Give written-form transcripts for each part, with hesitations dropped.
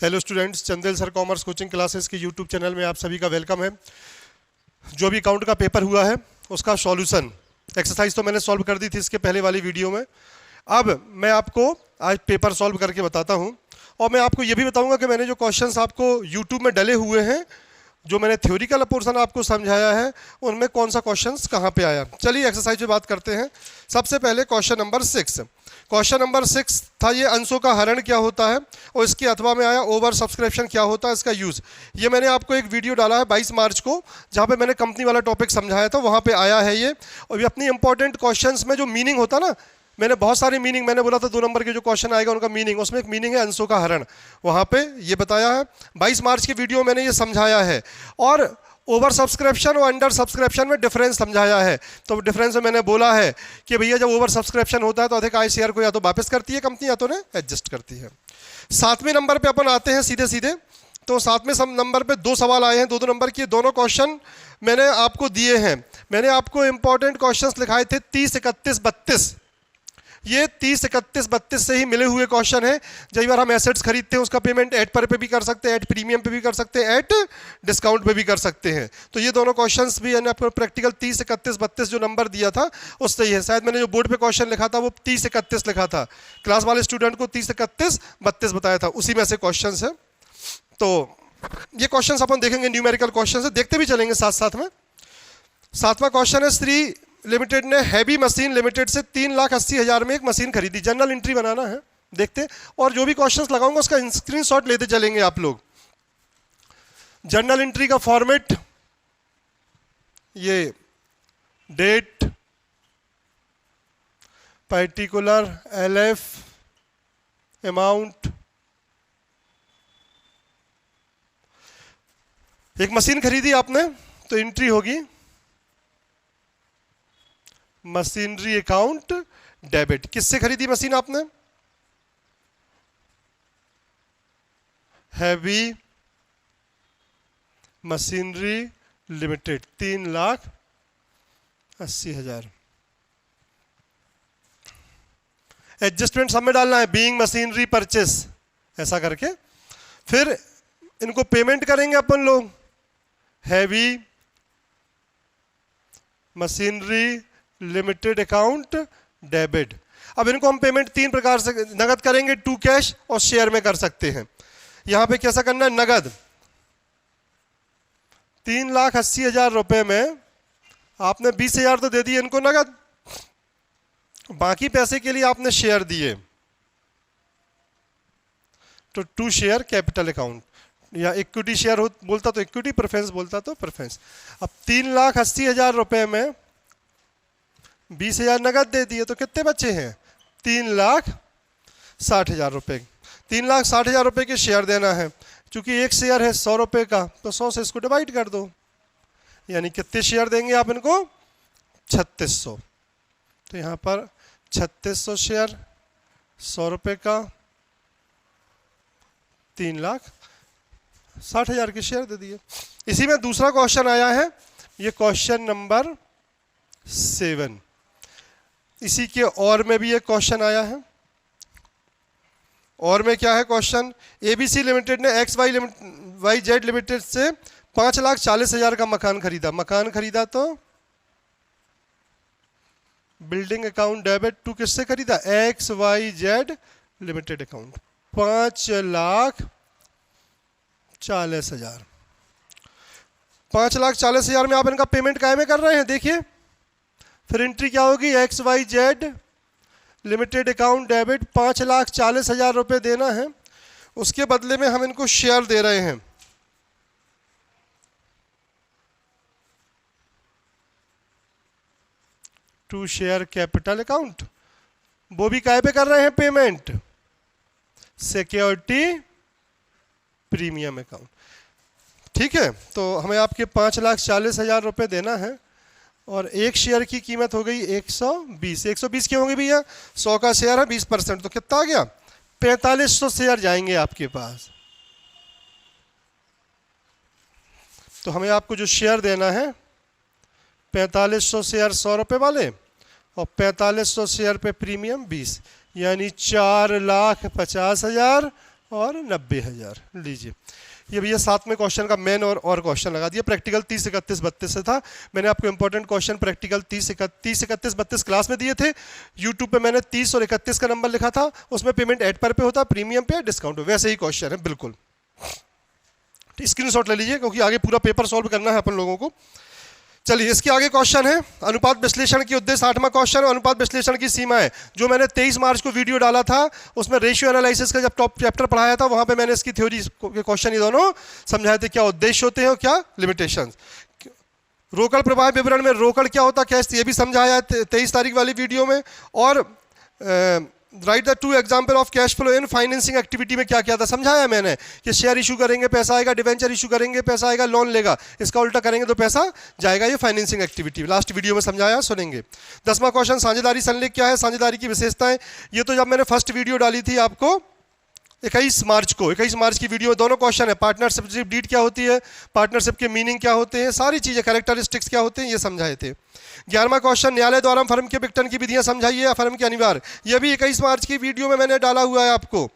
Hello students, Chandel sir commerce coaching classes के YouTube channel में आप सभी का वेलकम है। जो भी अकाउंट का पेपर हुआ है उसका सॉल्यूशन एक्सरसाइज तो मैंने सॉल्व कर दी थी इसके पहले वाली वीडियो में। अब मैं आपको आज पेपर सॉल्व करके बताता हूं और मैं आपको ये भी बताऊंगा कि मैंने जो क्वेश्चंस आपको यूट्यूब में डले हुए हैं, जो मैंने थ्योरिकल पोर्शन आपको समझाया है, उनमें कौन सा क्वेश्चंस कहाँ पे आया। चलिए एक्सरसाइज पे बात करते हैं। सबसे पहले क्वेश्चन नंबर 6। क्वेश्चन नंबर 6 था ये अंशों का हरण क्या होता है, और इसके अथवा में आया ओवर सब्सक्रिप्शन क्या होता है, इसका यूज़। ये मैंने आपको एक वीडियो डाला है 22 मार्च को, जहाँ पे मैंने कंपनी वाला टॉपिक समझाया था, वहाँ पे आया है ये। और ये अपनी इंपॉर्टेंट क्वेश्चंस में जो मीनिंग होता ना, मैंने बहुत सारे मीनिंग मैंने बोला था 2 नंबर के जो क्वेश्चन आएगा उनका मीनिंग, उसमें एक मीनिंग है अंशों का हरण, वहाँ पे ये बताया है। 22 मार्च की वीडियो मैंने ये समझाया है। और ओवर सब्सक्रिप्शन और अंडर सब्सक्रिप्शन में डिफरेंस समझाया है। तो डिफरेंस में मैंने बोला है कि भैया जब ओवर सब्सक्रिप्शन होता है तो अधिक आय शेयर को या तो वापस करती है कंपनी या तो ने एडजस्ट करती है। 7वें नंबर पे अपन आते हैं सीधे सीधे। तो 7वें नंबर पे 2 सवाल आए हैं, 2 नंबर के दोनों क्वेश्चन मैंने आपको दिए हैं। मैंने आपको इंपॉर्टेंट क्वेश्चन लिखाए थे 30, 31, 32। ये 30, 31, 32 से ही मिले हुए क्वेश्चन है। कई बार हम एसेट्स खरीदते हैं, उसका पेमेंट एट पर पे भी कर सकते हैं, एट प्रीमियम पे भी कर सकते हैं, एट डिस्काउंट पे भी कर सकते हैं। तो ये दोनों क्वेश्चंस भी मैंने आपको प्रैक्टिकल 30, 31, 32 जो नंबर दिया था उससे ही है। शायद मैंने जो बोर्ड पे क्वेश्चन लिखा था वो 30, 31 लिखा था, क्लास वाले स्टूडेंट को 30, 31, 32 बताया था, उसी में से क्वेश्चन है। तो ये क्वेश्चन अपन देखेंगे, न्यूमेरिकल क्वेश्चन है, देखते भी चलेंगे साथ साथ में। 7वां क्वेश्चन है, श्री लिमिटेड ने हैवी मशीन लिमिटेड से 3,80,000 में एक मशीन खरीदी। जनरल एंट्री बनाना है, देखते। और जो भी क्वेश्चंस लगाऊंगा उसका स्क्रीनशॉट लेते चलेंगे आप लोग। जनरल एंट्री का फॉर्मेट ये डेट, पर्टिकुलर, एलएफ, अमाउंट। एक मशीन खरीदी आपने तो एंट्री होगी मशीनरी अकाउंट डेबिट। किससे खरीदी मशीन आपने? Heavy machinery limited, 3,80,000। एडजस्टमेंट सब में डालना है, बीइंग मशीनरी परचेस, ऐसा करके फिर इनको पेमेंट करेंगे अपन लोग। Heavy machinery limited account debit. अब इनको हम पेमेंट 3 प्रकार से नगद करेंगे, टू कैश और शेयर में कर सकते हैं। यहां पे कैसा करना है? नगद 3,80,000 रुपए में आपने 20,000 तो दे दिए इनको नगद, बाकी पैसे के लिए आपने शेयर दिए, तो टू शेयर कैपिटल अकाउंट, या इक्विटी शेयर बोलता तो इक्विटी, प्रेफरेंस बोलता तो प्रेफरेंस। अब 3,80,000 रुपए में 20,000 नगद दे दिए तो कितने बचे हैं? 3,60,000 रुपए। 3,60,000 रुपए के शेयर देना है। चूंकि एक शेयर है 100 रुपए का, तो 100 से इसको डिवाइड कर दो, यानी कितने शेयर देंगे आप इनको? 3600। तो यहां पर 3600 शेयर, 100 रुपए का, 3,60,000 के शेयर दे दिए। इसी में दूसरा क्वेश्चन आया है, ये क्वेश्चन नंबर 7। इसी के और में भी एक क्वेश्चन आया है। और में क्या है क्वेश्चन? एबीसी लिमिटेड ने XYZ लिमिटेड से 5,40,000 का मकान खरीदा। मकान खरीदा तो बिल्डिंग अकाउंट डेबिट टू किससे खरीदा? XYZ limited account. 5,40,000। 5,40,000 में आप इनका पेमेंट काय में कर रहे हैं? देखिए फिर एंट्री क्या होगी? XYZ लिमिटेड अकाउंट डेबिट 5,40,000 रुपए देना है, उसके बदले में हम इनको शेयर दे रहे हैं। टू शेयर कैपिटल अकाउंट, वो भी काय पे कर रहे हैं पेमेंट? Security premium account. ठीक है, तो हमें आपके 5,40,000 रुपए देना है और एक शेयर की कीमत हो गई 120। 120 क्यों होगी भैया? 100 का शेयर है, 20%, तो कितना आ गया? 4500 शेयर जाएंगे आपके पास। तो हमें आपको जो शेयर देना है 4500 शेयर 100 रुपए वाले और 4500 शेयर पे प्रीमियम 20, यानी 4,50,000 और 90,000। लीजिए, ये भैया साथ में क्वेश्चन का मेन और क्वेश्चन लगा दिया। प्रैक्टिकल 30, 31, 32 से था। मैंने आपको इंपॉर्टेंट क्वेश्चन प्रैक्टिकल 30, 31, 32 क्लास में दिए थे। यूट्यूब पे मैंने 30 और 31 का नंबर लिखा था, उसमें पेमेंट एड पर पे होता, प्रीमियम पे, डिस्काउंट पे। वैसे ही क्वेश्चन है बिल्कुल। स्क्रीनशॉट ले लीजिए क्योंकि आगे पूरा पेपर सॉल्व करना है अपन लोगों को। चलिए, इसके आगे क्वेश्चन है अनुपात विश्लेषण के उद्देश्य। 8वां क्वेश्चन, अनुपात विश्लेषण की सीमाएं। जो मैंने 23 मार्च को वीडियो डाला था, उसमें रेशियो एनालिसिस का जब टॉप चैप्टर पढ़ाया था, वहां पे मैंने इसकी थ्योरी के क्वेश्चन ये दोनों समझाए थे, क्या उद्देश्य होते हैं और क्या लिमिटेशन। रोकड़ प्रवाह विवरण में रोकड़ क्या होता है, ये भी समझाया 23 तारीख वाली वीडियो में। और right the 2 example of cash flow in financing activity में क्या क्या था समझाया मैंने, कि शेयर इशू करेंगे पैसा आएगा, डिवेंचर इशू करेंगे पैसा आएगा, लोन लेगा इसका उल्टा करेंगे तो पैसा जाएगा। ये फाइनेंसिंग एक्टिविटी लास्ट वीडियो में समझाया, सुनेंगे। 10वां क्वेश्चन, साझेदारी संलेख क्या है, साझेदारी की विशेषताएं। ये तो जब मैंने फर्स्ट वीडियो डाली थी आपको 21 मार्च को, 21 मार्च की वीडियो में दोनों क्वेश्चन है। पार्टनरशिप डीड क्या होती है, पार्टनरशिप के मीनिंग क्या होते हैं, सारी चीजें, कैरेक्टरिस्टिक्स क्या होते हैं, ये समझाए थे। 11वां क्वेश्चन, न्यायालय द्वारा फर्म के विघटन की विधियां समझाइए, फर्म के अनिवार्य। यह भी 21 मार्च की वीडियो में मैंने डाला हुआ है आपको।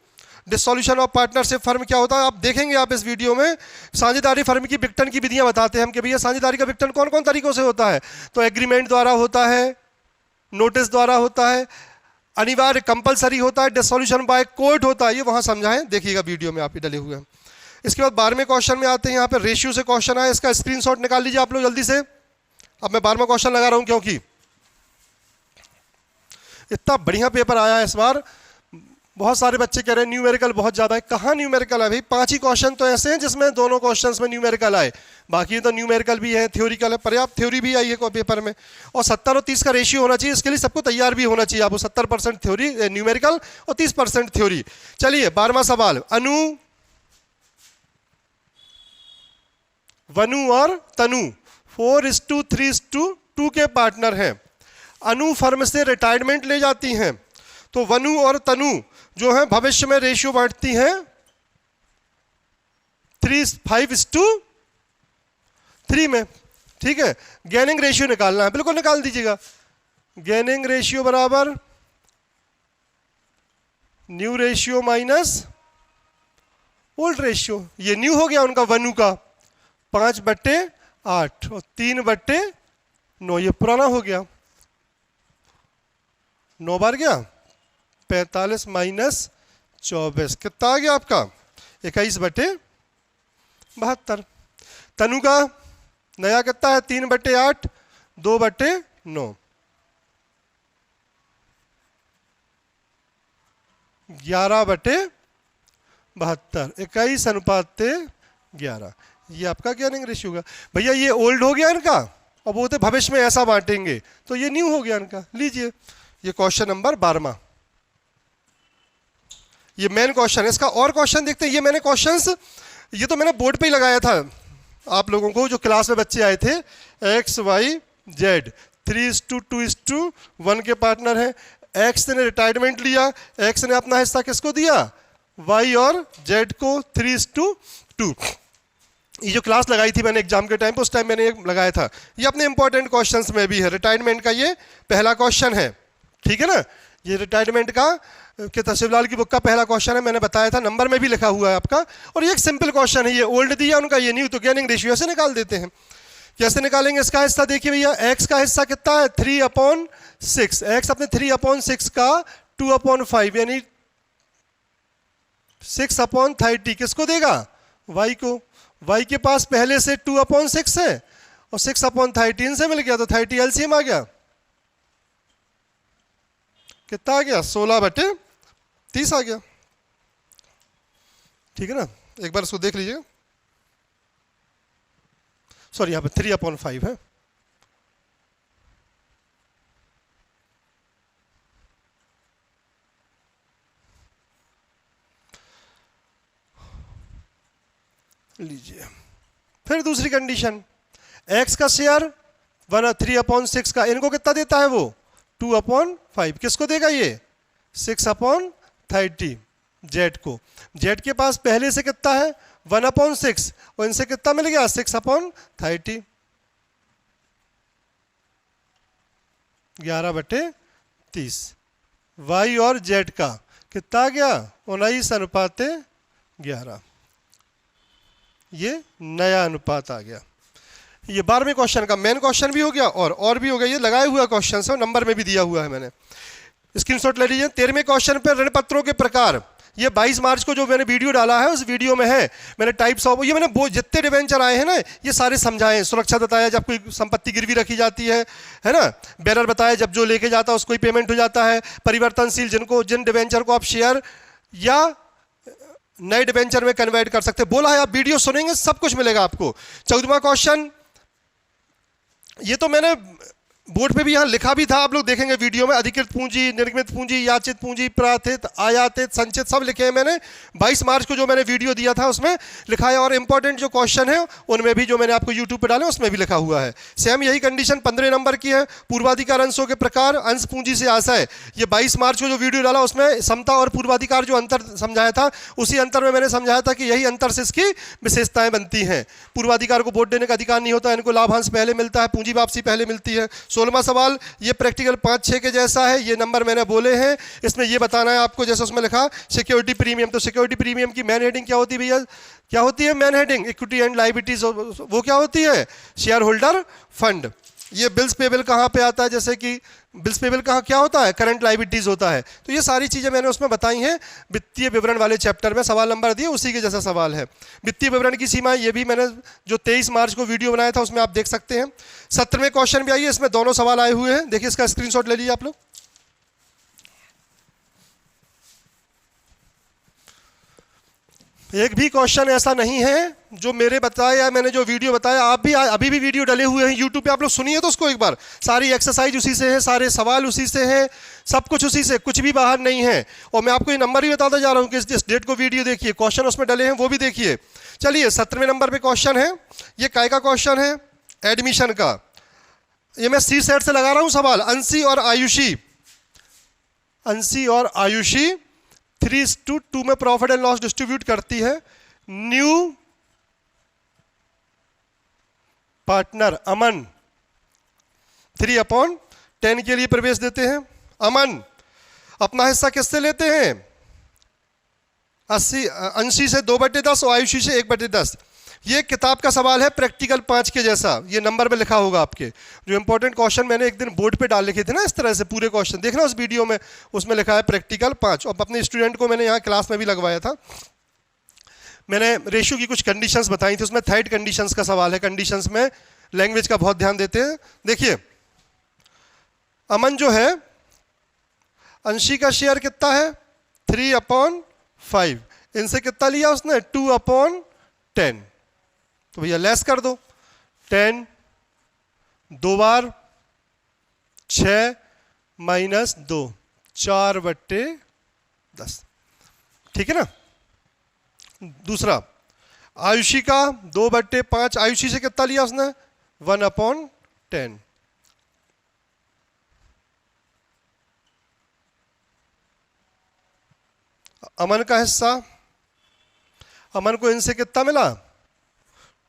डिसोल्यूशन ऑफ पार्टनरशिप फर्म क्या होता है, आप देखेंगे आप इस वीडियो में। साझेदारी फर्म की विघटन की विधियां बताते हैं हम कि भैया साझेदारी का विघटन कौन कौन तरीकों से होता है। तो एग्रीमेंट द्वारा होता है, नोटिस द्वारा होता है, अनिवार्य कंपलसरी होता है, डिसोल्यूशन बाय कोर्ट होता है। ये वहां समझाएं, देखिएगा वीडियो में आप ही डले हुए हैं। इसके बाद 12वें क्वेश्चन में आते हैं। यहाँ पे रेशियो से क्वेश्चन है, इसका स्क्रीनशॉट निकाल लीजिए आप लोग जल्दी से। अब मैं 12वां क्वेश्चन लगा रहा हूं क्योंकि इतना बढ़िया पेपर आया है इस बार। बहुत सारे बच्चे कह रहे हैं न्यूमेरिकल बहुत ज्यादा है। कहाँ न्यूमेरिकल है भाई, 5 ही क्वेश्चन तो ऐसे हैं जिसमें दोनों क्वेश्चंस में न्यूमेरिकल आए, बाकी तो न्यूमेरिकल भी है, थ्योरिकल है, पर्याप्त थ्योरी भी आई है पेपर में। और 70 और 30 का रेशियो होना चाहिए, इसके लिए सबको तैयार भी होना चाहिए। आपको 70% थ्योरी न्यूमेरिकल और 30% थ्योरी। चलिए 12वां सवाल, वनु और तनु 4:3:2 के पार्टनर हैं। अनु फर्म से रिटायरमेंट ले जाती हैं, तो वनु और तनु जो है भविष्य में रेशियो बांटती हैं 5:3 में। ठीक है, गेनिंग रेशियो निकालना है, बिल्कुल निकाल दीजिएगा। गेनिंग रेशियो बराबर new ratio minus old ratio. ये न्यू हो गया उनका वनु का 5/8 और 3/9, ये पुराना हो गया। 9 बार गया 45 माइनस 24, कितना आ गया आपका 21/72। तनु का नया कितना है 3/8 2/9, 11/72, 21:11। ये आपका गेनिंग रेशियो होगा भैया। ये ओल्ड हो गया इनका, और वो तो भविष्य में ऐसा बांटेंगे, तो ये न्यू हो गया इनका। लीजिए, ये क्वेश्चन नंबर 12वां, ये मेन क्वेश्चन है। इसका और क्वेश्चन देखते हैं। ये मैंने क्वेश्चंस, ये तो मैंने बोर्ड पे ही लगाया था आप लोगों को, जो क्लास में बच्चे आए थे। एक्स वाई जेड 3:2:1 के पार्टनर हैं। एक्स ने रिटायरमेंट लिया, एक्स ने अपना हिस्सा किसको दिया, वाई और जेड को 3:2। ये जो क्लास लगाई थी मैंने एग्जाम के टाइम पे, उस टाइम मैंने लगाया था। ये अपने इंपॉर्टेंट क्वेश्चंस में भी है। रिटायरमेंट का ये पहला क्वेश्चन है, ठीक है ना। ये रिटायरमेंट का के तहसीलदार की बुक का पहला क्वेश्चन है, मैंने बताया था, नंबर में भी लिखा हुआ है आपका। और ये एक सिंपल क्वेश्चन है। ये ओल्ड दिया उनका, ये न्यू, तो गेनिंग रेशियो से निकाल देते हैं। कैसे निकालेंगे इसका हिस्सा, देखिए भैया। एक्स का हिस्सा कितना है 3/6। एक्स अपने 3/6 का 2/5 यानी 6/30 किसको देगा, वाई को। वाई के पास पहले से 2/6 है और 6/13 से मिल गया, तो 30 एलसीएम आ गया। कितना आ गया 16/30 आ गया। ठीक है ना, एक बार इसको देख लीजिए। सॉरी, यहां पे 3/5 है। लीजिए, फिर दूसरी कंडीशन, एक्स का शेयर 3/6 का, इनको कितना देता है वो 2/5। किसको देगा ये 6/30 जेड को। जेड के पास पहले से कितना है 1/6 और इनसे कितना मिल गया 6/30, 11/30। वाई और जेड का कितना आ गया 19:9 11। ये नया अनुपात आ गया। ये 12वें क्वेश्चन का मेन क्वेश्चन भी हो गया और भी हो गया। ये लगाए हुआ क्वेश्चन है, नंबर में भी दिया हुआ है, मैंने स्क्रीनशॉट ले लीजिए। 13वें क्वेश्चन पे ऋण पत्रों के प्रकार, ये 22 मार्च को जो मैंने वीडियो डाला है उस वीडियो में है, मैंने टाइप्स ऑफ, ये मैंने जितने डिवेंचर आए हैं ना ये सारे समझाए। सुरक्षा बताया जब कोई संपत्ति गिरवी रखी जाती है ना। बेरर बताया जब जो लेके जाता है उसको ही पेमेंट हो जाता है। परिवर्तनशील, जिन डिवेंचर को आप शेयर या नए डिवेंचर में कन्वर्ट कर सकते, बोला है। आप वीडियो सुनेंगे सब कुछ मिलेगा आपको। 14वां क्वेश्चन, ये तो मैंने बोर्ड पे भी यहां लिखा भी था, आप लोग देखेंगे वीडियो में। अधिकृत पूंजी, निर्गमित पूंजी, याचित पूंजी, प्रार्थित, आयातित, संचित सब लिखे हैं मैंने। 22 मार्च को जो मैंने वीडियो दिया था उसमें लिखा है। और इंपॉर्टेंट जो क्वेश्चन है उनमें भी जो मैंने आपको यूट्यूब पे डाले उसमें भी लिखा हुआ है। सेम यही कंडीशन 15 नंबर की है। पूर्वाधिकार अंशों के प्रकार, अंश पूंजी से आशय, ये 22 मार्च को जो वीडियो डाला उसमें समता और पूर्वाधिकार जो अंतर समझाया था, उसी अंतर में मैंने समझाया था कि यही अंतर से इसकी विशेषताएं बनती हैं। पूर्वाधिकार को वोट देने का अधिकार नहीं होता, इनको लाभांश पहले मिलता है, पूंजी वापसी पहले मिलती है। 16वां सवाल, ये प्रैक्टिकल 5-6 के जैसा है, ये नंबर मैंने बोले हैं। इसमें ये बताना है आपको, जैसे उसमें लिखा सिक्योरिटी प्रीमियम, तो सिक्योरिटी प्रीमियम की मैन हेडिंग क्या होती है भैया? क्या होती है man heading? Equity and liabilities, वो क्या होती है? Share holder fund. ये बिल्स पेबल कहाँ पे आता है? जैसे कि बिल्स पेबल कहाँ क्या होता है? करंट लायबिलिटीज होता है। तो ये सारी चीजें मैंने उसमें बताई हैं। वित्तीय विवरण वाले चैप्टर में सवाल नंबर दिए उसी के जैसा सवाल है। वित्तीय विवरण की सीमा, ये भी मैंने जो 23 मार्च को वीडियो बनाया था उसमें आप देख सकते हैं। 17वें क्वेश्चन भी आइए, इसमें दोनों सवाल आए हुए हैं, देखिए इसका स्क्रीनशॉट ले लीजिए आप लोग। एक भी क्वेश्चन ऐसा नहीं है जो मेरे बताया या मैंने जो वीडियो बताया, आप भी अभी भी वीडियो डले हुए हैं यूट्यूब पे, आप लोग सुनिए तो उसको एक बार। सारी एक्सरसाइज उसी से है, सारे सवाल उसी से हैं, सब कुछ उसी से, कुछ भी बाहर नहीं है। और मैं आपको ये नंबर ही बताता जा रहा हूँ कि इस डेट को वीडियो देखिए, क्वेश्चन उसमें डले हैं वो भी देखिए। चलिए 17वें नंबर पे क्वेश्चन है, ये काय का क्वेश्चन है? एडमिशन का। ये मैं सी सेट से लगा रहा हूँ सवाल। अंशी और आयुषी, अंशी और आयुषी 3:2 में प्रॉफिट एंड लॉस डिस्ट्रीब्यूट करती है। न्यू पार्टनर अमन 3/10 के लिए प्रवेश देते हैं। अमन अपना हिस्सा किससे लेते हैं? 80 से 2/10 और आयुषी से 1/10। ये किताब का सवाल है, प्रैक्टिकल 5 के जैसा, ये नंबर में लिखा होगा आपके। जो इंपॉर्टेंट क्वेश्चन मैंने एक दिन बोर्ड पे डाल लिखे थे ना, इस तरह से पूरे क्वेश्चन देखना उस वीडियो में, उसमें लिखा है प्रैक्टिकल 5। और अपने स्टूडेंट को मैंने यहाँ क्लास में भी लगवाया था। मैंने रेशियो की कुछ कंडीशंस बताई थी, उसमें थर्ड कंडीशंस का सवाल है। कंडीशंस में लैंग्वेज का बहुत ध्यान देते हैं। देखिए अमन जो है, अंशी का शेयर कितना है? 3/5। इनसे कितना लिया उसने? 2/10। तो भैया लेस कर दो, 10 2 बार 6 माइनस 2, 4/10। ठीक है ना। दूसरा आयुषी का 2/5, आयुषी से कितना लिया उसने? 1/10। अमन का हिस्सा, अमन को इनसे कितना मिला?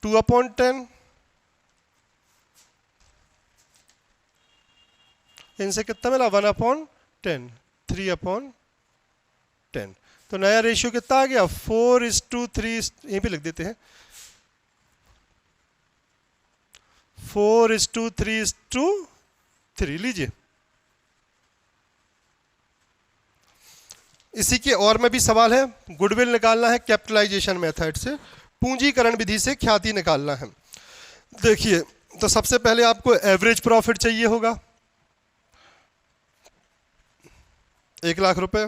2/10। इनसे कितना मिला? 1/10, 3/10। तो नया रेशियो कितना आ गया? 4:3। यहीं पे लिख देते हैं, 4:3:3 लीजिए। इसी के और में भी सवाल है। गुडविल निकालना है कैपिटलाइजेशन मेथड से, पूंजीकरण विधि से ख्याति निकालना है। देखिए तो सबसे पहले आपको एवरेज प्रॉफिट चाहिए होगा, 1 लाख रुपए।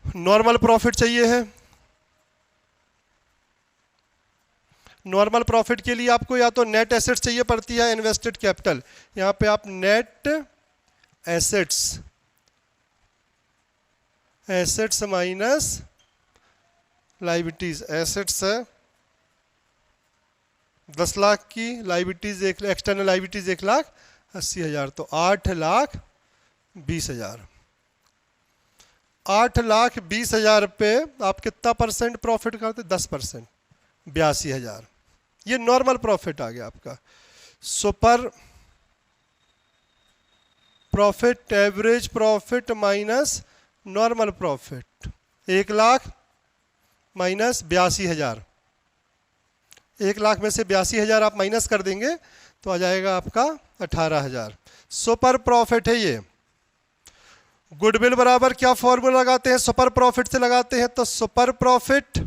नॉर्मल प्रॉफिट चाहिए है। नॉर्मल प्रॉफिट के लिए आपको या तो नेट एसेट्स चाहिए पड़ती है, इन्वेस्टेड कैपिटल। यहां पे आप net assets, assets minus liabilities. Assets है 10 लाख की, लाइबिलिटीज एक्सटर्नल लाइबिलिटीज 1,80,000, तो 8,20,000। 8,20,000 पे आप कितना परसेंट प्रॉफिट करते? 10%, 82,000। ये नॉर्मल प्रॉफिट आ गया आपका। Super profit, average profit minus normal profit 1,00,000 minus 82,000। 1,00,000 में से 82,000 आप माइनस कर देंगे तो आ जाएगा आपका 18,000। सुपर प्रॉफिट है ये। गुडविल बराबर क्या फॉर्मूला लगाते हैं? सुपर प्रॉफिट से लगाते हैं, तो super profit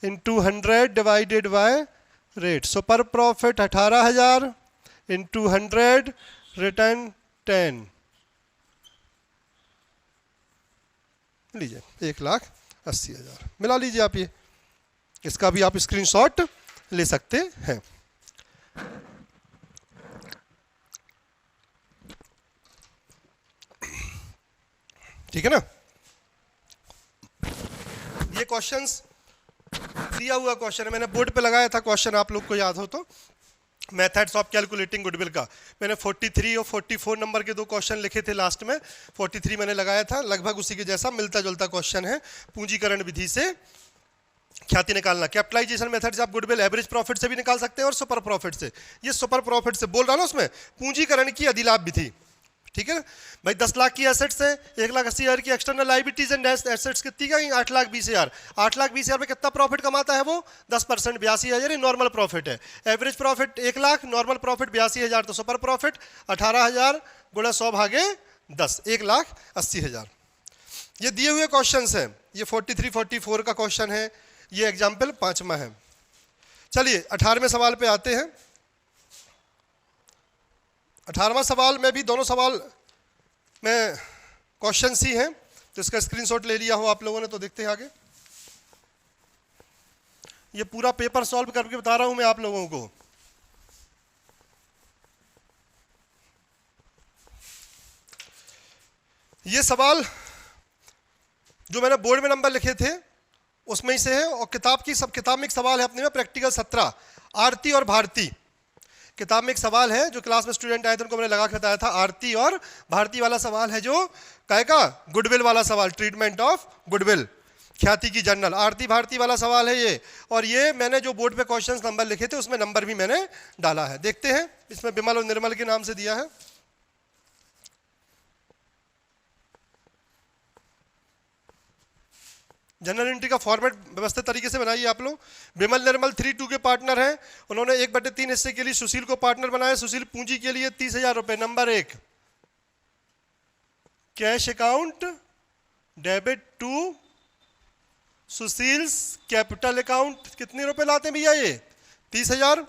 into 100 divided by rate. Super profit 18,000 into 100 return 10। लीजिए 1,80,000 मिला लीजिए आप। ये इसका भी आप स्क्रीनशॉट ले सकते हैं। ठीक है ना। ये क्वेश्चंस दिया हुआ क्वेश्चन है, मैंने बोर्ड पे लगाया था क्वेश्चन, आप लोग को याद हो तो। मेथड्स ऑफ कैलकुलेटिंग गुडविल का मैंने 43 और 44 नंबर के 2 क्वेश्चन लिखे थे लास्ट में। 43 मैंने लगाया था, लगभग उसी के जैसा मिलता जुलता क्वेश्चन है। पूंजीकरण विधि से ख्याति निकालना। कैपिटलाइजेशन मेथड से आप गुडविल एवरेज प्रॉफिट से भी निकाल सकते हैं और सुपर प्रॉफिट से। ये सुपर प्रॉफिट से बोल रहा ना, उसमें पूंजीकरण की अधिलाभ विधि। ठीक है भाई, 10 लाख की एसेट्स है, 1,80,000 की एक्सटर्नल लायबिलिटीज एंड एसेट्स कितनी का? 8,20,000। 8,20,000 में कितना प्रॉफिट कमाता है वो? 10%, 82,000। नॉर्मल प्रॉफिट है। एवरेज प्रॉफिट 1,00,000, नॉर्मल प्रॉफिट 82,000, तो सुपर प्रॉफिट 18,000 गुणा 100 भागे 10, 1,80,000। ये दिए हुए क्वेश्चन हैं। ये 43, 44 का क्वेश्चन है। ये एग्जाम्पल 5वां है। चलिए 18वें सवाल पे आते हैं। 18वां सवाल में भी दोनों सवाल में क्वेश्चन ही हैं, तो इसका स्क्रीनशॉट ले लिया हो आप लोगों ने, तो देखते हैं आगे। ये पूरा पेपर सॉल्व करके बता रहा हूं मैं आप लोगों को। ये सवाल जो मैंने बोर्ड में नंबर लिखे थे उसमें ही से है, और किताब में एक सवाल है अपने में, प्रैक्टिकल 17, आरती और भारती। किताब में एक सवाल है जो क्लास में स्टूडेंट आए थे उनको मैंने लगा के बताया था। आरती और भारती वाला सवाल है, जो कहेगा गुडविल वाला सवाल, ट्रीटमेंट ऑफ गुडविल, ख्याति की जर्नल। आरती भारती वाला सवाल है ये। और ये मैंने जो बोर्ड पे क्वेश्चंस नंबर लिखे थे उसमें नंबर भी मैंने डाला है। देखते हैं, इसमें बिमल और निर्मल के नाम से दिया है। जनरल एंट्री का फॉर्मेट व्यवस्थित तरीके से बनाइए आप लोग। बिमल निर्मल 3-2 के पार्टनर हैं। उन्होंने 1/3 हिस्से के लिए सुशील को पार्टनर बनाया। सुशील पूंजी के लिए 30,000 रुपए। Number 1, cash account debit to Sushil's capital account. कितने रुपए लाते हैं भैया ये? 30,000।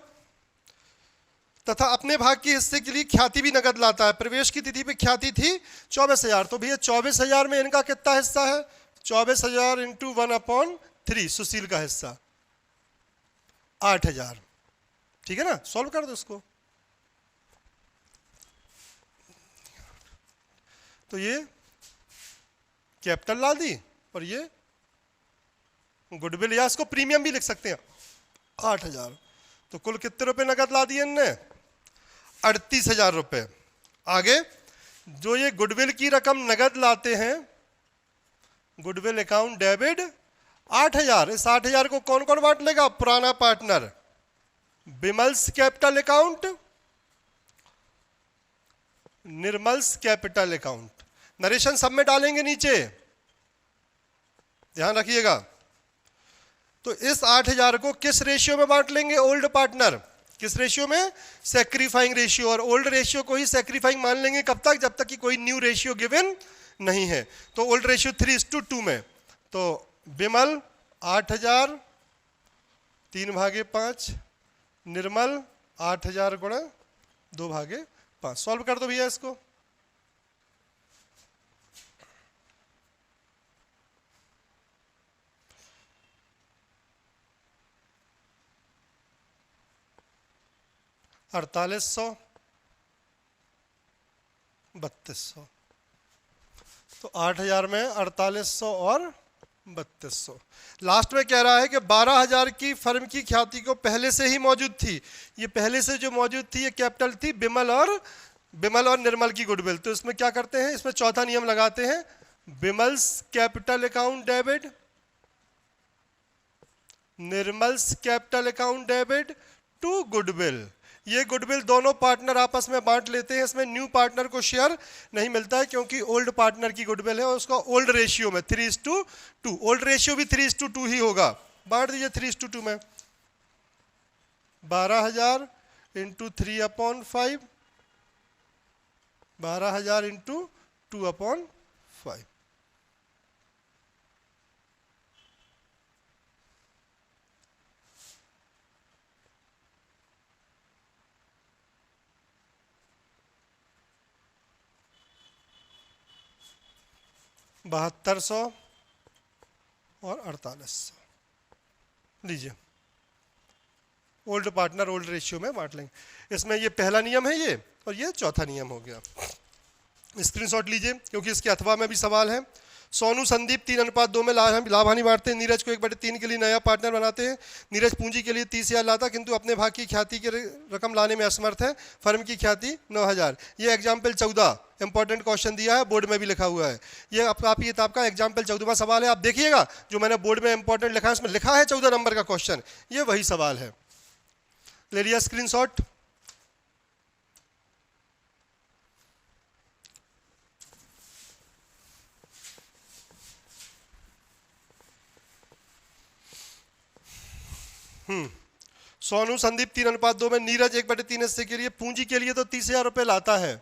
तथा अपने भाग के हिस्से के लिए ख्याति भी नगद लाता है। प्रवेश की तिथि पे ख्याति थी 24,000, तो भैया 24,000 में इनका कितना हिस्सा है? 24,000 इंटू 1/3, सुशील का हिस्सा 8,000। ठीक है ना, सॉल्व कर दो इसको। तो ये कैपिटल ला दी और ये गुडविल, या इसको प्रीमियम भी लिख सकते हैं, 8,000। तो कुल कितने रुपए नगद ला दिए इनने? 38,000 रुपए। आगे जो ये गुडविल की रकम नगद लाते हैं, गुडविल अकाउंट डेबिट 8,000। इस 8,000 को कौन कौन बांट लेगा? पुराना partner, Bimal's capital account, Nirmal's capital account. Narration सब में डालेंगे नीचे, ध्यान रखिएगा। तो इस 8,000 को किस रेशियो में बांट लेंगे? Old partner. किस रेशियो में? सैक्रिफाइंग रेशियो। और ओल्ड रेशियो को ही सैक्रिफाइंग मान लेंगे कब तक? जब तक कि कोई न्यू रेशियो गिवन नहीं है। तो ओल्ड रेशियो 3:2 में। तो बिमल 8,000 3/5, निर्मल 8,000 गुणा 2/5। सॉल्व कर दो भैया इसको। अड़तालीस 3200। तो 8,000 में 4800 और 3200। लास्ट में कह रहा है कि 12,000 की फर्म की ख्याति को पहले से ही मौजूद थी। ये पहले से जो मौजूद थी ये कैपिटल थी बिमल और निर्मल की गुडविल। तो इसमें क्या करते हैं? इसमें चौथा नियम लगाते हैं, Bimal's capital account debit, Nirmal's capital account debit to goodwill. ये गुडविल दोनों पार्टनर आपस में बांट लेते हैं, इसमें न्यू पार्टनर को शेयर नहीं मिलता है क्योंकि ओल्ड पार्टनर की गुडविल है और उसका ओल्ड रेशियो में 3:2, ओल्ड रेशियो भी 3:2 ही होगा। बांट दीजिए 3:2 में, 12,000 इंटू 3/5, 12,000 इंटू 2/5। $7200 और 4800 लीजिए, ओल्ड पार्टनर ओल्ड रेशियो में बांट लेंगे। इसमें ये पहला नियम है ये, और ये चौथा नियम हो गया। स्क्रीनशॉट लीजिए क्योंकि इसके अथवा में भी सवाल है। सोनू संदीप 3:2 में लाभ हानि बांटते हैं। नीरज को 1/3 के लिए नया पार्टनर बनाते हैं। नीरज पूंजी के लिए 30,000 लाता किंतु अपने भाग की ख्याति की रकम लाने में असमर्थ है। फर्म की ख्याति 9,000। ये एग्जाम्पल 14 इंपॉर्टेंट क्वेश्चन दिया है, बोर्ड में भी लिखा हुआ है। ये आपकी किताब का एग्जाम्पल 14वां सवाल है। आप देखिएगा जो मैंने बोर्ड में इंपॉर्टेंट लिखा है उसमें लिखा है 14 नंबर का क्वेश्चन, ये वही सवाल है। ले लिया स्क्रीनशॉट। सोनू संदीप 3:2 में, नीरज 1/3 हिस्से के लिए पूंजी के लिए तो 30,000 रुपये लाता है।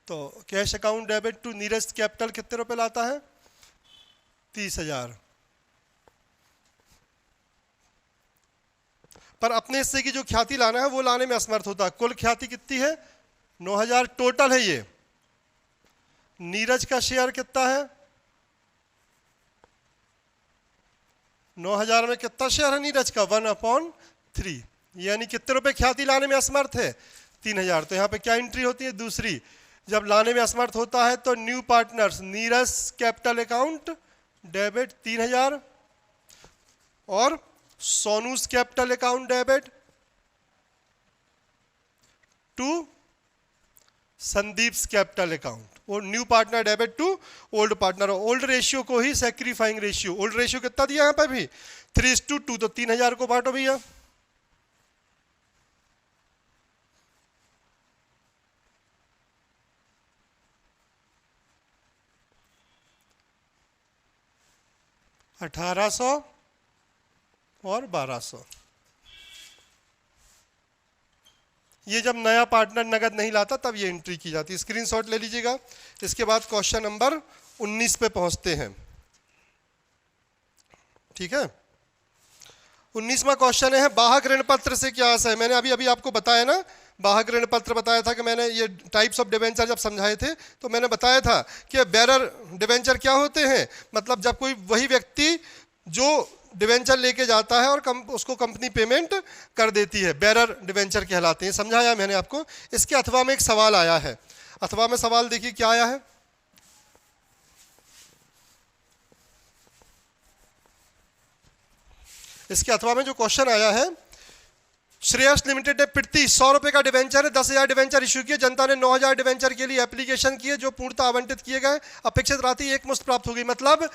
तो cash account debit to Neeraj capital कितने रुपए लाता है? 30,000। पर अपने हिस्से की जो ख्याति लाना है वो लाने में असमर्थ होता है। कुल ख्याति कितनी है? 9,000 टोटल है ये। नीरज का शेयर कितना है? 9,000 में कितना शेयर है नीरज का? 1/3। यानी कितने रुपए ख्याति लाने में असमर्थ है? 3,000। तो यहाँ पे क्या एंट्री होती है? दूसरी। जब लाने में असमर्थ होता है तो new partners Neeraj capital account debit 3,000 और Sonu's capital account debit to Sandeep's capital account, और new partner debit to old partner. Old ratio को ही सैक्रिफाइंग रेशियो। ओल्ड रेशियो कितना दिया यहाँ पे भी? 3:2। तो 3,000 को बांटो भैया। $1,800 और 1,200। ये जब नया पार्टनर नगद नहीं लाता तब ये एंट्री की जाती है। स्क्रीनशॉट ले लीजिएगा। इसके बाद क्वेश्चन नंबर 19 पे पहुंचते हैं। ठीक है, 19वां क्वेश्चन है बाहक ऋण पत्र से क्या आशय है। मैंने अभी अभी आपको बताया ना, बाहक ऋण पत्र बताया था कि मैंने ये टाइप्स ऑफ डिवेंचर जब समझाए थे तो मैंने बताया था कि बेरर डिवेंचर क्या होते हैं। मतलब जब कोई वही व्यक्ति जो डिवेंचर लेके जाता है और उसको कंपनी पेमेंट कर देती है, बेरर डिवेंचर कहलाते हैं। समझाया मैंने आपको। इसके अथवा में एक सवाल आया है। अथवा में सवाल देखिए क्या आया है। इसके अथवा में जो क्वेश्चन आया है, श्रेयस लिमिटेड ने प्रति 100 रुपए का डिवेंचर है 10,000 डिवेंचर इश्यू किए। जनता ने 9,000 डिवेंचर के लिए एप्लीकेशन किए जो पूर्णतः आवंटित किए गए। अपेक्षित राशि एक मुश्त प्राप्त हो गई। मतलब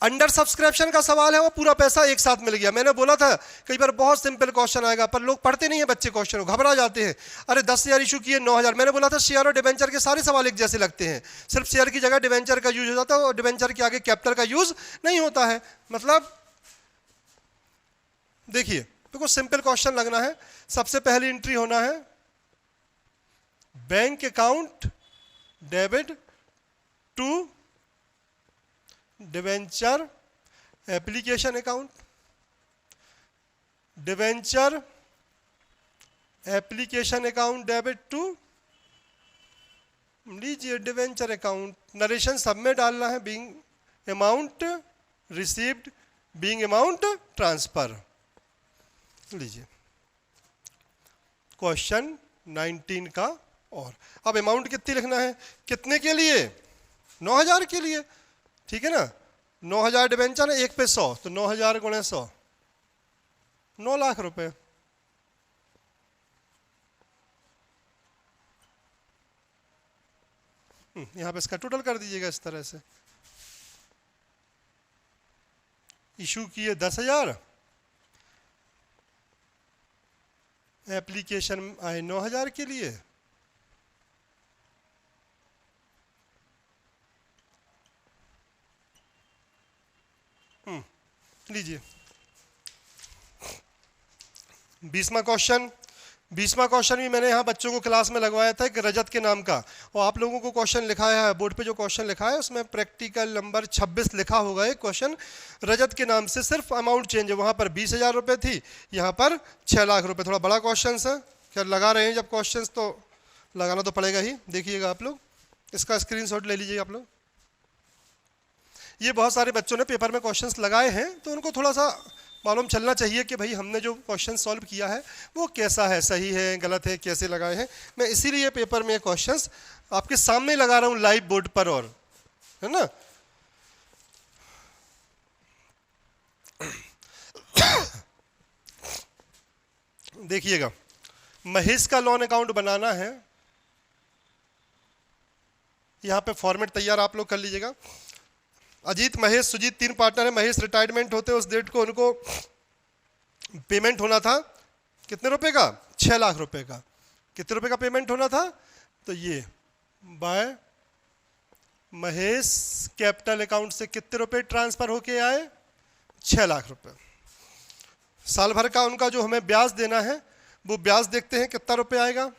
अंडर सब्सक्रिप्शन का सवाल है, वो पूरा पैसा एक साथ मिल गया। मैंने बोला था कई बार बहुत सिंपल क्वेश्चन आएगा पर लोग पढ़ते नहीं है बच्चे, क्वेश्चन को घबरा जाते हैं। अरे 10,000 इशू किए 9,000। मैंने बोला था शेयर और डिवेंचर के सारे सवाल एक जैसे लगते हैं, सिर्फ शेयर की जगह डिवेंचर का यूज हो जाता है और डिवेंचर के आगे कैपिटल का यूज नहीं होता है। मतलब देखिए बिल्कुल सिंपल क्वेश्चन लगना है। सबसे पहली एंट्री होना है bank account debit to debenture application account, debenture application account debit to, लीजिए डिवेंचर अकाउंट। नरेशन सब में डालना है, being amount received, being amount transfer. लीजिए क्वेश्चन 19 का। और अब अमाउंट कितनी लिखना है? कितने के लिए? 9,000 के लिए। ठीक है ना, 9,000 डिवेंचर है, 1 पे 100, तो 9,000 गुणे 100 9 लाख रुपए। यहां पे इसका टोटल कर दीजिएगा इस तरह से। इशू किए 10,000, एप्लीकेशन आए 9,000 के लिए। लीजिए 20वां क्वेश्चन। 20वां क्वेश्चन भी मैंने यहाँ बच्चों को क्लास में लगवाया था, एक रजत के नाम का, और आप लोगों को क्वेश्चन लिखाया है बोर्ड पे। जो क्वेश्चन लिखा है उसमें प्रैक्टिकल नंबर 26 लिखा होगा। एक क्वेश्चन रजत के नाम से, सिर्फ अमाउंट चेंज है, वहाँ पर 20,000 रुपये थी, यहाँ पर 6 लाख रुपये। थोड़ा बड़ा क्वेश्चन है, क्या लगा रहे हैं जब क्वेश्चन तो लगाना तो पड़ेगा ही। देखिएगा आप लोग, इसका स्क्रीनशॉट ले लीजिए आप लोग। ये बहुत सारे बच्चों ने पेपर में क्वेश्चंस लगाए हैं, तो उनको थोड़ा सा मालूम चलना चाहिए कि भाई हमने जो क्वेश्चन सॉल्व किया है वो कैसा है, सही है, गलत है, कैसे लगाए हैं। मैं इसीलिए पेपर में क्वेश्चंस आपके सामने लगा रहा हूँ लाइव बोर्ड पर, और है ना। देखिएगा, महेश का लोन अकाउंट बनाना है। यहाँ पे फॉर्मेट तैयार आप लोग कर लीजिएगा। अजीत, महेश, सुजीत 3 पार्टनर है। महेश रिटायरमेंट होते उस डेट को उनको पेमेंट होना था कितने रुपए का? 6 लाख रुपए का। कितने रुपए का पेमेंट होना था? तो ये बाय महेश कैपिटल अकाउंट से कितने रुपए ट्रांसफर होके आए? 6 लाख रुपए। साल भर का उनका जो हमें ब्याज देना है वो ब्याज देखते हैं कितना रुपए आएगा।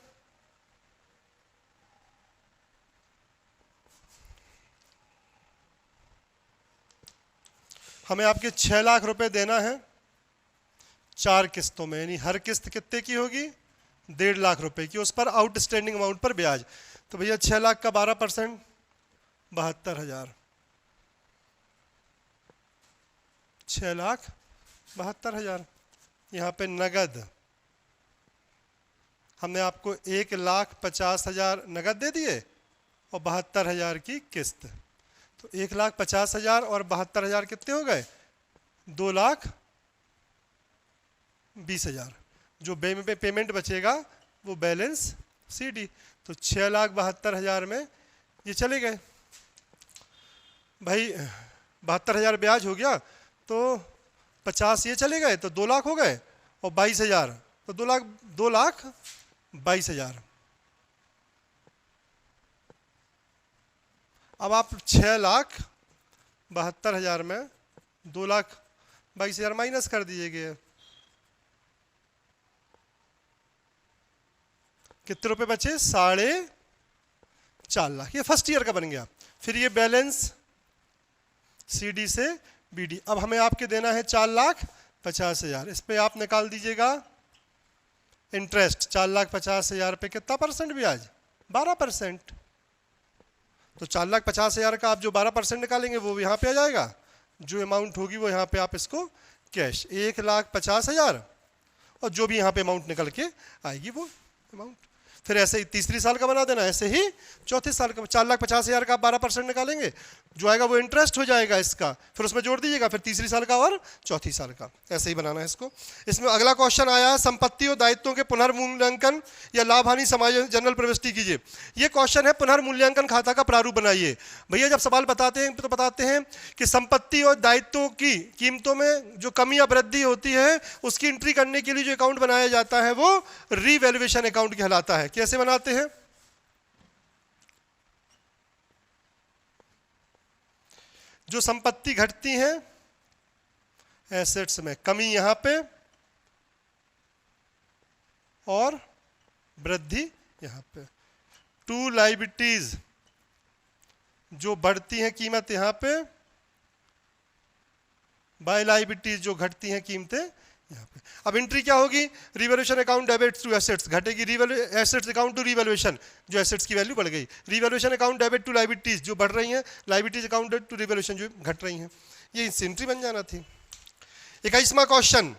हमें आपके 6 लाख रुपए देना है 4 किस्तों में, यानी हर किस्त कितने की होगी? 1.5 लाख रुपए की, उस पर आउटस्टैंडिंग अमाउंट पर ब्याज। तो भैया 6 लाख का 12% 72,000। 6,72,000। यहाँ पे नगद हमने आपको 1,50,000 नगद दे दिए और 72,000 की किस्त। तो 1,50,000 और 72,000 कितने हो गए? 2,20,000। जो पेमेंट बचेगा वो बैलेंस सीडी। तो 6,72,000 में ये चले गए भाई। 72,000 ब्याज हो गया, तो 50 ये चले गए, तो 2 लाख हो गए, और 22,000 तो 2,22,000। अब आप 6,72,000 में 2,22,000 माइनस कर दीजिए। कितने रुपए बचे? 4.5 लाख। ये फर्स्ट ईयर का बन गया। फिर ये बैलेंस सीडी से बीडी। अब हमें आपके देना है 4,50,000। इस पे आप निकाल दीजिएगा इंटरेस्ट। 4,50,000 पे कितना परसेंट ब्याज? 12%। तो 4,50,000 का आप जो 12% निकालेंगे वो यहाँ पे आ जाएगा। जो अमाउंट होगी वो यहाँ पे आप इसको कैश 1,50,000, और जो भी यहाँ पे अमाउंट निकल के आएगी वो अमाउंट। फिर ऐसे ही तीसरी साल का बना देना, ऐसे ही चौथी साल का। 4,50,000 का आप 12% निकालेंगे, जो आएगा वो इंटरेस्ट हो जाएगा इसका, फिर उसमें जोड़ दीजिएगा, फिर तीसरी साल का और चौथी साल का। ऐसे ही बनाना है इसको। इसमें अगला क्वेश्चन आया है, संपत्ति और दायित्वों के पुनर्मूल्यांकन या लाभ हानि समायोजन जनरल प्रविष्टि कीजिए। ये क्वेश्चन है पुनर्मूल्यांकन खाता का प्रारूप बनाइए। भैया जब सवाल बताते हैं तो बताते हैं कि संपत्ति और दायित्वों की कीमतों में जो कमी या वृद्धि होती है उसकी एंट्री करने के लिए जो अकाउंट बनाया जाता है वो रीवैल्यूएशन अकाउंट कहलाता है। कैसे बनाते हैं? जो संपत्ति घटती है एसेट्स में, कमी यहां पे और वृद्धि यहां पे। टू लायबिलिटीज जो बढ़ती हैं कीमत यहां पे, बाय लायबिलिटीज जो घटती हैं कीमतें यहाँ पे। अब एंट्री क्या होगी? Revaluation account debit to assets घटेगी, एसेट्स अकाउंट टू रिवैल्यूएशन जो एसेट्स की वैल्यू बढ़ गई, revaluation account debit to liabilities जो बढ़ रही हैं, लायबिलिटीज अकाउंट टू रिवैल्यूएशन जो घट रही हैं। ये एंट्री बन जाना थी। 21वां क्वेश्चन,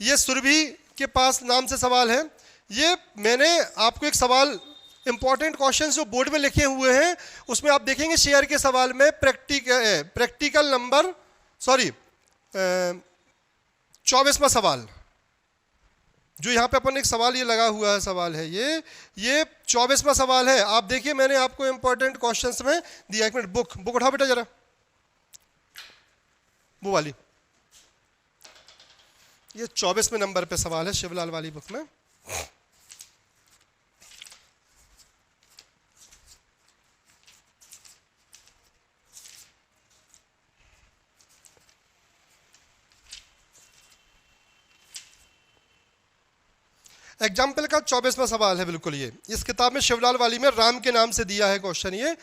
ये सुरभि के पास नाम से सवाल है। ये मैंने आपको एक सवाल इंपॉर्टेंट क्वेश्चन जो बोर्ड में लिखे हुए हैं उसमें आप देखेंगे शेयर के सवाल में प्रैक्टिकल नंबर 24वां सवाल, जो यहाँ पे अपन एक सवाल ये लगा हुआ है, सवाल है ये 24वां सवाल है। आप देखिए मैंने आपको इंपॉर्टेंट क्वेश्चंस में दिया। एक मिनट, बुक उठाओ बेटा जरा, वो वाली, ये 24वें नंबर पे सवाल है शिवलाल वाली बुक में। एग्जाम्पल का 24वां सवाल है बिल्कुल ये। इस किताब में शिवलाल वाली में राम के नाम से दिया है क्वेश्चन ये,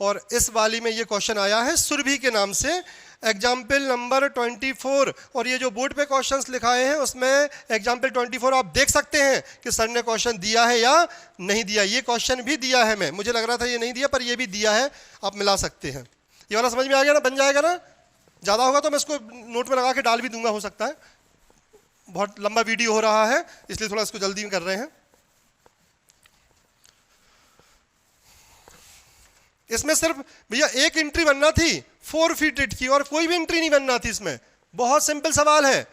और इस वाली में ये क्वेश्चन आया है सुरभि के नाम से। एग्जाम्पल नंबर 24, और ये जो बोर्ड पे क्वेश्चंस लिखाए हैं उसमें एग्जाम्पल 24 आप देख सकते हैं कि सर ने क्वेश्चन दिया है या नहीं दिया। ये क्वेश्चन भी दिया है, मैं मुझे लग रहा था ये नहीं दिया, पर ये भी दिया है, आप मिला सकते हैं। ये वाला समझ में आ गया ना, बन जाएगा ना। ज़्यादा होगा तो मैं इसको नोट में लगा के डाल भी दूंगा, हो सकता है। बहुत लंबा वीडियो हो रहा है इसलिए थोड़ा इसको जल्दी में कर रहे हैं। इसमें सिर्फ भैया एक एंट्री बनना थी फोरफिटेड की, और कोई भी एंट्री नहीं बनना थी इसमें। बहुत सिंपल सवाल है।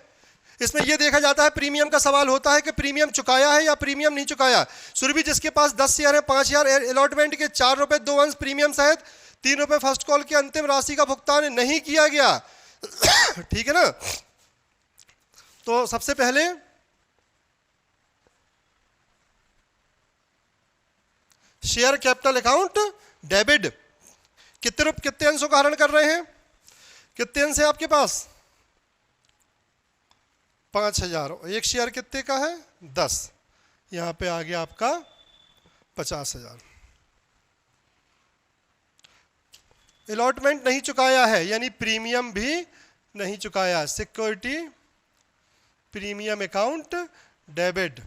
इसमें यह देखा जाता है, प्रीमियम का सवाल होता है कि प्रीमियम चुकाया है या प्रीमियम नहीं चुकाया। सुरभि जिसके पास 10 शेयर है, 5 शेयर अलॉटमेंट के 4 रुपए 2 अंश प्रीमियम सहित 3 रुपए फर्स्ट कॉल की अंतिम राशि का भुगतान नहीं किया गया। ठीक है ना। तो सबसे पहले शेयर कैपिटल अकाउंट डेबिट, कितने अंशों का हरण कर रहे हैं, कितने अंश है आपके पास, 5000। एक शेयर कितने का है, 10, यहां पे आ गया आपका 50,000। अलॉटमेंट नहीं चुकाया है यानी प्रीमियम भी नहीं चुकाया। सिक्योरिटी प्रीमियम अकाउंट डेबिट,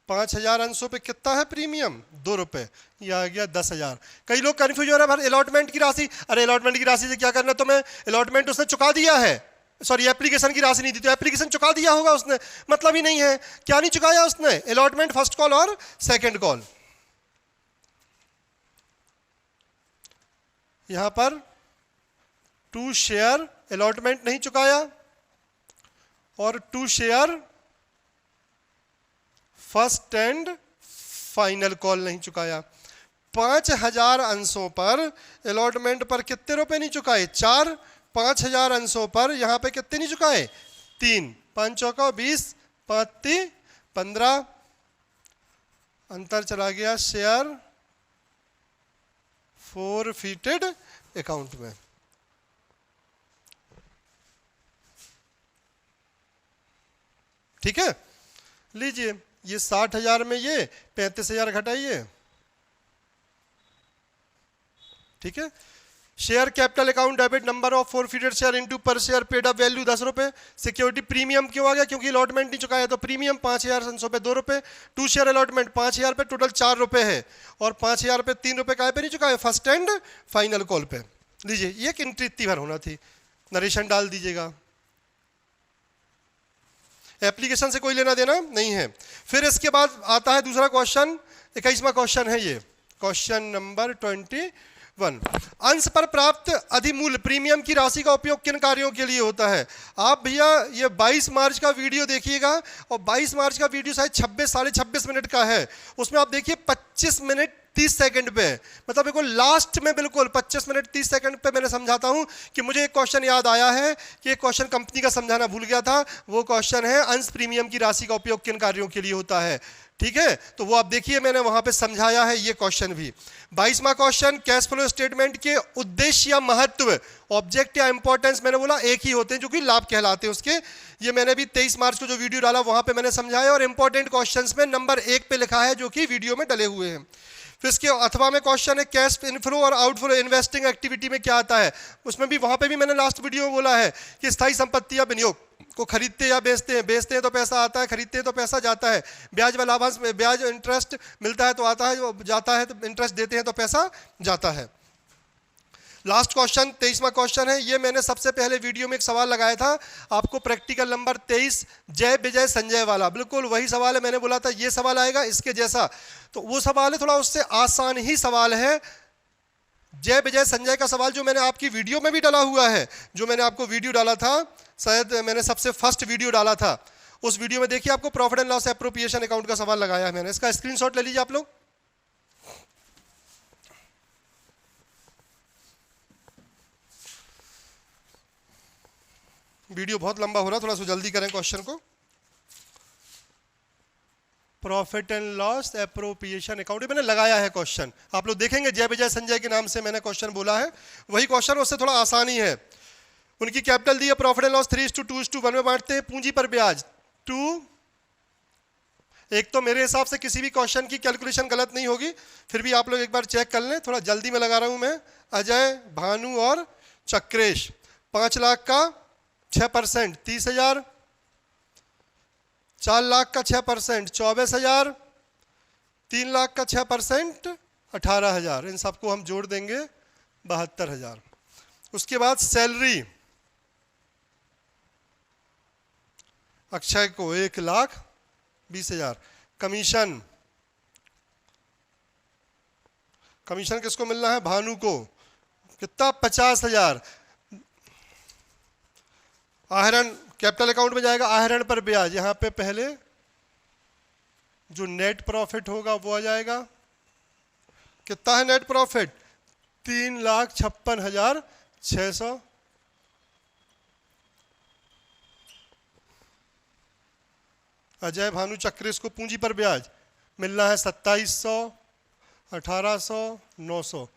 5000 अंशों पे कितना है प्रीमियम, 2 रुपए, यह आ गया 10,000। कई लोग कंफ्यूज हो रहे हैं, अलॉटमेंट की राशि, अरे अलॉटमेंट की राशि से क्या करना, तो मैं अलॉटमेंट उसने चुका दिया है, सॉरी एप्लीकेशन की राशि नहीं दी, तो एप्लीकेशन चुका दिया होगा उसने, मतलब ही नहीं है। क्या नहीं चुकाया उसने, अलॉटमेंट फर्स्ट कॉल और सेकेंड कॉल। यहां पर 2 शेयर अलॉटमेंट नहीं चुकाया और 2 share first and final call नहीं चुकाया। 5000 अंशों पर अलॉटमेंट पर कितने रुपए नहीं चुकाए, 4। 5000 अंशों पर यहां पे कितने नहीं चुकाए, 3। 5 चौका 20, 5 3 15, अंतर चला गया शेयर फोरफिटेड अकाउंट में। ठीक है, लीजिए ये 60,000 में ये 35,000 घटाइए। ठीक है, share capital account debit number of forfeited share into पर शेयर पेड अप वैल्यू 10 रुपए। सिक्योरिटी प्रीमियम क्यों आ गया, क्योंकि अलॉटमेंट नहीं चुकाया, तो प्रीमियम 5000 अंशों पे 2 रुपए। 2 शेयर अलॉटमेंट 5000 पे, टोटल 4 रुपए है, और 5000 पे 3 रुपए काय पे नहीं चुकाए, फर्स्ट एंड फाइनल कॉल पे। लीजिए ये एक एंट्री इतनी भर होना थी, नरेशन डाल दीजिएगा। एप्लीकेशन से कोई लेना देना नहीं है। फिर इसके बाद आता है दूसरा क्वेश्चन, 21वां क्वेश्चन है ये, क्वेश्चन नंबर 21। अंश पर प्राप्त अधिमूल्य प्रीमियम की राशि का उपयोग किन कार्यों के लिए होता है। आप भैया ये 22 मार्च का वीडियो देखिएगा, और 22 मार्च का वीडियो शायद 26 मिनट का है। उसमें आप देखिए 25 मिनट 30 सेकंड पे, मतलब बिल्कुल लास्ट में, बिल्कुल 25 मिनट 30 सेकंड पे मैंने समझाता हूं कि मुझे एक क्वेश्चन याद आया है कि एक क्वेश्चन कंपनी का समझाना भूल गया था। वो क्वेश्चन है अंश प्रीमियम की राशि का उपयोग किन कार्यों के लिए होता है। ठीक है, तो वो आप देखिए मैंने वहां पे समझाया है ये क्वेश्चन भी। 22वां क्वेश्चन, कैश फ्लो स्टेटमेंट के उद्देश्य या महत्व, ऑब्जेक्ट या इंपॉर्टेंस मैंने बोला एक ही होते हैं, जो कि लाभ कहलाते हैं उसके। ये मैंने भी 23 मार्च को जो वीडियो डाला वहां पे मैंने समझाया, और इंपॉर्टेंट क्वेश्चंस में नंबर 1 पे लिखा है, जो कि वीडियो में डले हुए हैं। फिर इसके अथवा में क्वेश्चन है कैश इनफ्लो और आउटफ्लो इन्वेस्टिंग एक्टिविटी में क्या आता है। उसमें भी वहां पे भी मैंने लास्ट वीडियो में बोला है कि स्थायी संपत्ति या विनियोग को खरीदते या बेचते हैं तो पैसा आता है, खरीदते हैं तो पैसा जाता है। ब्याज व लाभांश में ब्याज इंटरेस्ट मिलता है तो आता है, जाता है तो इंटरेस्ट देते हैं तो पैसा जाता है। लास्ट क्वेश्चन 23वां क्वेश्चन है, ये मैंने सबसे पहले वीडियो में एक सवाल लगाया था आपको, प्रैक्टिकल नंबर 23, जय विजय संजय वाला, बिल्कुल वही सवाल है। मैंने बोला था ये सवाल आएगा इसके जैसा, तो वो सवाल है थोड़ा उससे आसान ही सवाल है। जय विजय संजय का सवाल जो मैंने आपकी वीडियो में भी डाला हुआ है, जो मैंने आपको वीडियो डाला था, शायद मैंने सबसे फर्स्ट वीडियो डाला था, उस वीडियो में देखिए आपको profit and loss appropriation account का सवाल लगाया है मैंने। इसका स्क्रीनशॉट ले लीजिए आप लोग। वीडियो बहुत लंबा हो रहा है, थोड़ा सा जल्दी करें क्वेश्चन को। Profit and loss appropriation account, मैंने लगाया है क्वेश्चन, आप लोग देखेंगे जय विजय संजय के नाम से मैंने क्वेश्चन बोला है, वही क्वेश्चन, उससे थोड़ा आसानी है। उनकी कैपिटल दी है, प्रॉफिट एंड लॉस 3:2:1 में बांटते हैं, पूंजी पर ब्याज 2। एक तो मेरे हिसाब से किसी भी क्वेश्चन की कैलकुलेशन गलत नहीं होगी, फिर भी आप लोग एक बार चेक कर लें, थोड़ा जल्दी में लगा रहा हूं मैं। अजय, भानु और चक्रेश, 5 लाख का 6% 30,000, 4 लाख का 6% 24,000, 3 लाख का 6% 18,000, इन सबको हम जोड़ देंगे 72,000। उसके बाद सैलरी, अक्षय को 1,20,000। कमीशन, कमीशन किसको मिलना है? भानु को, कितना? 50,000। आहरण कैपिटल अकाउंट में जाएगा, आहरण पर ब्याज, यहां पे पहले जो नेट प्रॉफिट होगा वो आ जाएगा। कितना है नेट प्रॉफिट? 3,56,600। अजय, भानु, चक्रेश को पूंजी पर ब्याज मिलना है 2,700, 1,800, 900।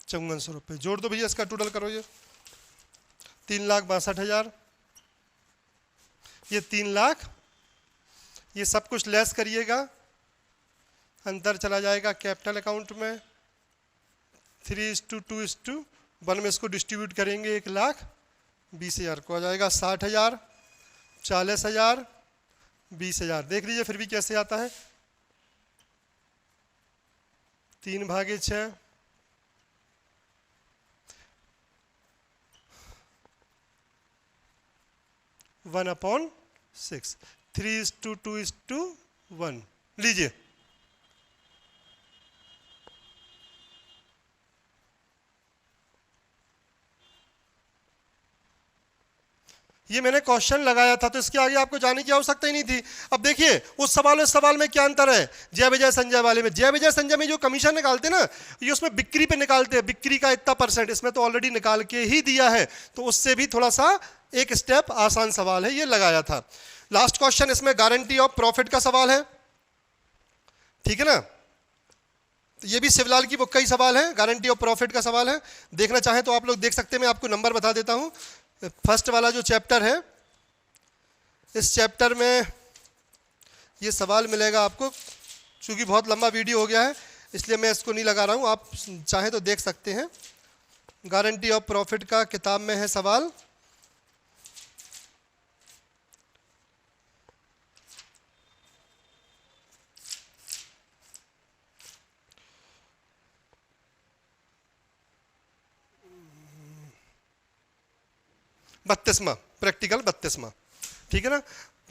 ₹54,000 जोड़ दो भैया, इसका टोटल करो, ये 3,62,000, ये 3 लाख, ये सब कुछ लेस करिएगा, अंतर चला जाएगा कैपिटल अकाउंट में। 3:2:1 में इसको डिस्ट्रीब्यूट करेंगे, 1,20,000 को आ जाएगा 60,000, 40,000, 20,000। देख लीजिए फिर भी कैसे आता है, 3/6, 1/6, 3:2:1। लीजिए, ये मैंने क्वेश्चन लगाया था, तो इसके आगे आपको जाने की आवश्यकता ही नहीं थी। अब देखिए उस सवाल और इस सवाल में क्या अंतर है। जय विजय संजय वाले में, जय विजय संजय में जो कमीशन निकालते ना, ये उसमें बिक्री पे निकालते हैं, बिक्री का इतना %, इसमें तो ऑलरेडी निकाल के ही दिया है, तो उससे भी थोड़ा सा एक स्टेप आसान सवाल है, ये लगाया था। लास्ट क्वेश्चन इसमें गारंटी ऑफ प्रॉफिट का सवाल है, ठीक है ना। तो ये भी शिवलाल की बुक का ही सवाल है, गारंटी ऑफ प्रॉफिट का सवाल है। देखना चाहें तो आप लोग देख सकते हैं, मैं आपको नंबर बता देता हूं। फर्स्ट वाला जो चैप्टर है, इस चैप्टर में ये सवाल मिलेगा आपको, चूंकि बहुत लंबा वीडियो हो गया है इसलिए मैं इसको नहीं लगा रहा हूं, आप चाहें तो देख सकते हैं। गारंटी ऑफ प्रॉफिट का किताब में है सवाल। बत्तीसवां प्रैक्टिकल, 32वां, ठीक है ना।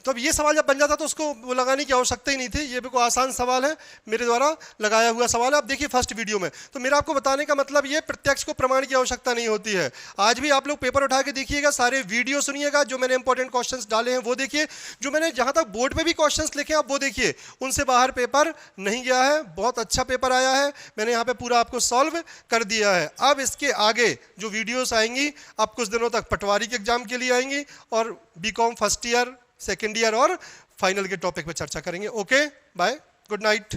तो अब ये सवाल जब बन जाता तो उसको वो लगाने की आवश्यकता ही नहीं थी, ये बिल्कुल आसान सवाल है, मेरे द्वारा लगाया हुआ सवाल है। आप देखिए फर्स्ट वीडियो में, तो मेरा आपको बताने का मतलब ये, प्रत्यक्ष को प्रमाण की आवश्यकता नहीं होती है। आज भी आप लोग पेपर उठा के देखिएगा, सारे वीडियो सुनिएगा, जो मैंने इंपॉर्टेंट क्वेश्चंस डाले हैं वो देखिए, जो मैंने जहां तक बोर्ड पे भी क्वेश्चंस लिखे हैं आप वो देखिए, उनसे बाहर पेपर नहीं गया है, बहुत अच्छा पेपर आया है, मैंने यहाँ पे पूरा आपको सॉल्व कर दिया है। अब इसके आगे जो वीडियोस आएंगी, अब कुछ दिनों तक पटवारी के एग्जाम के लिए आएंगी, और BCom first year, second year और फाइनल के टॉपिक पे चर्चा करेंगे। Okay, bye, good night.